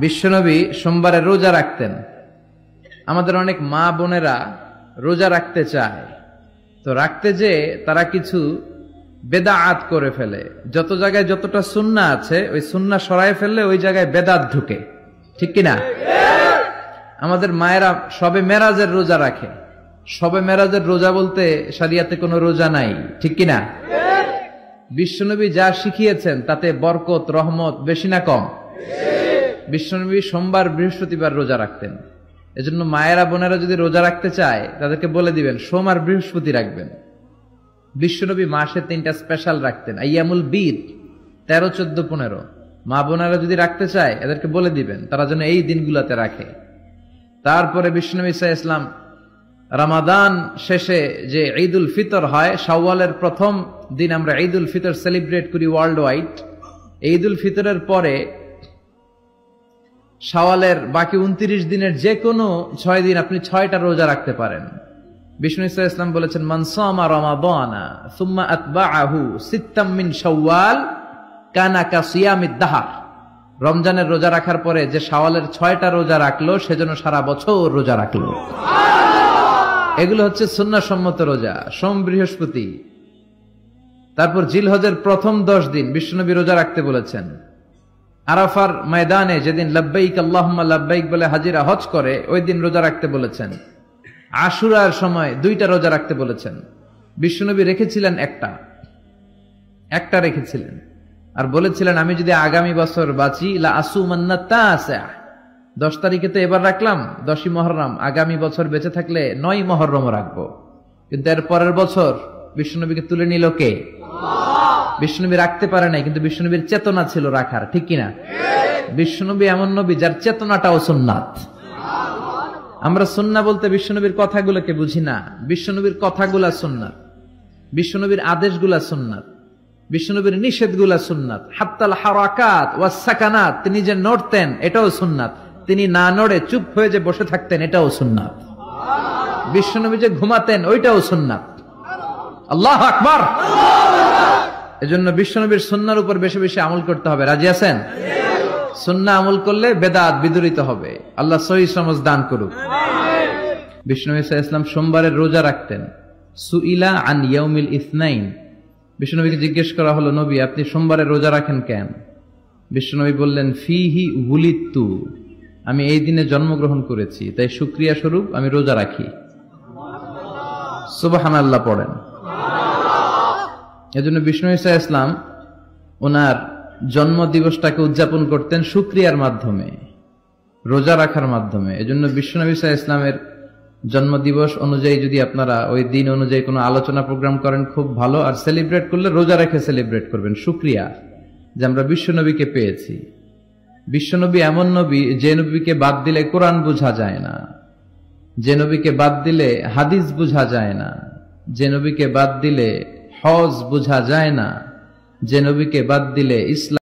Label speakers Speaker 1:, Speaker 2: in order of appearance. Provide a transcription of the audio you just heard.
Speaker 1: বিশ্বনবী সোমবারে রোজা রাখতেন। আমাদের অনেক মা বোনেরা রোজা রাখতে চায়, তো রাখতে যে তারা কিছু বেদাত করে ফেলে। যত জায়গায় যতটা সুন্নাহ আছে ওই সুন্নাহ সরায় ফেললে ওই জায়গায় বেদাত ঢুকে, ঠিক কিনা? আমাদের মায়েরা শবে মেরাজের রোজা রাখে। শবে মেরাজের রোজা বলতে শরিয়াতে কোনো রোজা নাই, ঠিক কিনা? বিশ্বনবী যা শিখিয়েছেন তাতে বরকত রহমত বেশি না কম? বিশ্বনবী সোমবার বৃহস্পতিবার রোজা রাখতেন। এজন্য মায়েরা বোনেরা যদি রোজা রাখতে চায় তাদেরকে বলে দিবেন সোম আর বৃহস্পতি রাখবেন। বিশ্বনবী মাসে 3টা স্পেশাল রাখতেন, আইয়ামুল বীর 13, 14, 15। মা বোনেরা যদি রাখতে চায় এদেরকে বলে দিবেন তারা যেন এই দিনগুলোতে রাখে। তারপরে বিশ্বনবী সাল্লাল্লাহু আলাইহি ওয়াসাল্লাম রমাদান শেষে যে ঈদুল ফিতর হয়, শাওয়ালের প্রথম দিন আমরা ঈদুল ফিতর সেলিব্রেট করি ওয়ার্ল্ড ওয়াইড। ঈদুল ফিতরের পরে শাওয়ালের বাকি 29 দিনের যে কোনো 6 দিন আপনি 6টা রোজা রাখতে পারেন। বিষ্ণু সাল্লাল্লাহু আলাইহি ওয়াসাল্লাম বলেছেন, মান সামা রমাদানা সুম্মা আতবাআহু সিত্তাম মিন শাওয়াল কানা কাসিয়ামিদ দাহর। রমজানের রোজা রাখার পরে যে শাওয়ালের 6টা রোজা রাখলো সেজন্য সারা বছর রোজা রাখলো। এগুলো হচ্ছে সুন্নাহ সম্মত রোজা, সোম বৃহস্পতি। তারপর জিলহজের প্রথম 10 দিন বিশ্বনবী রোজা রাখতে বলেছেন। আরাফার ময়দানে যেদিন লাব্বাইক আল্লাহুম্মা লাব্বাইক বলে হাজিরা হজ করে ওই দিন রোজা রাখতে বলেছেন। আশুরার সময় 2টা রোজা রাখতে বলেছেন। বিশ্বনবী রেখেছিলেন একটা রেখেছিলেন আর বলেছিলেন, আমি যদি আগামী বছর বাঁচি লা আসুমান্না তাসা। 10 তারিখে তো এবার রাখলাম 10ই মুহররম, আগামী বছর বেঁচে থাকলে 9ই মুহররম রাখবো। কিন্তু এর পরের বছর বিশ্বনবীকে তুলে নিল কে? বিশ্বনবী রাখতে পারে নাই, কিন্তু বিশ্বনবীর চেতনা ছিল রাখার, ঠিক কিনা? বিশ্বনবী এমন নবী যার চেতনাটাও সুন্নাত। আমরা সুন্নাহ বলতে বিশ্বনবীর কথাগুলোকে বুঝি না। বিশ্বনবীর কথাগুলা সুন্নাত, বিশ্বনবীর আদেশগুলা সুন্নাত, বিশ্বনবীর নিষেধগুলা সুন্নাত। হাত্তাল হারাকাত ওয়াস সাকানাত, তিনি যে নড়তেন এটাও সুন্নাত। তিনি না নড়ে চুপ হয়ে যে বসে থাকতেন এটাও সুন্নাত। বিশ্বনবী যে ঘুমাতেন ওইটাও সুন্নাত। আল্লাহু আকবার। এজন্য বিশ্বনবীর সুন্নাহর উপর বেশি বেশি আমল করতে হবে। রাজি আছেন? সুন্নাহ আমল করলে বেদাত বিদূরিত হবে। আল্লাহ সহিহ সমঝ দান করুক। বিশ্বনবী সাল্লাল্লাহু আলাইহি ওয়াসাল্লাম সোমবারের রোজা রাখতেন। সুইলা আন ইয়াউমিল ইসনাইন, বিশ্বনবীকে জিজ্ঞেস করা হলো, নবী আপনি সোমবারের রোজা রাখেন কেন? বিশ্বনবী বললেন, ফিহি উলিদতু, আমি এই দিনে জন্মগ্রহণ করেছি তাই শুকরিয়া স্বরূপ আমি রোজা রাখি। সুবহানাল্লাহ পড়েন। এজন্য বিষ্ণু ঈসা ইসলাম ওনার জন্ম দিবসটাকে উদযাপন করতেন শুকরিয়ার মাধ্যমে, রোজা রাখার মাধ্যমে। এজন্য বিশ্বনবী ঈসা ইসলামের জন্ম দিবস অনুযায়ী যদি আপনারা ওই দিন অনুযায়ী কোনো আলোচনা প্রোগ্রাম করেন খুব ভালো। আর সেলিব্রেট করলে রোজা রেখে সেলিব্রেট করবেন, শুকরিয়া যে আমরা বিশ্বনবীকে পেয়েছি। বিশ্বনবী এমন নবী যে নবীকে বাদ দিলে কোরআন বোঝা যায় না, যে নবীকে বাদ দিলে হাদিস বোঝা যায় না, যে নবীকে বাদ দিলে হজ বোঝা যায় না, যে নবীকে বাদ দিলে ইসলাম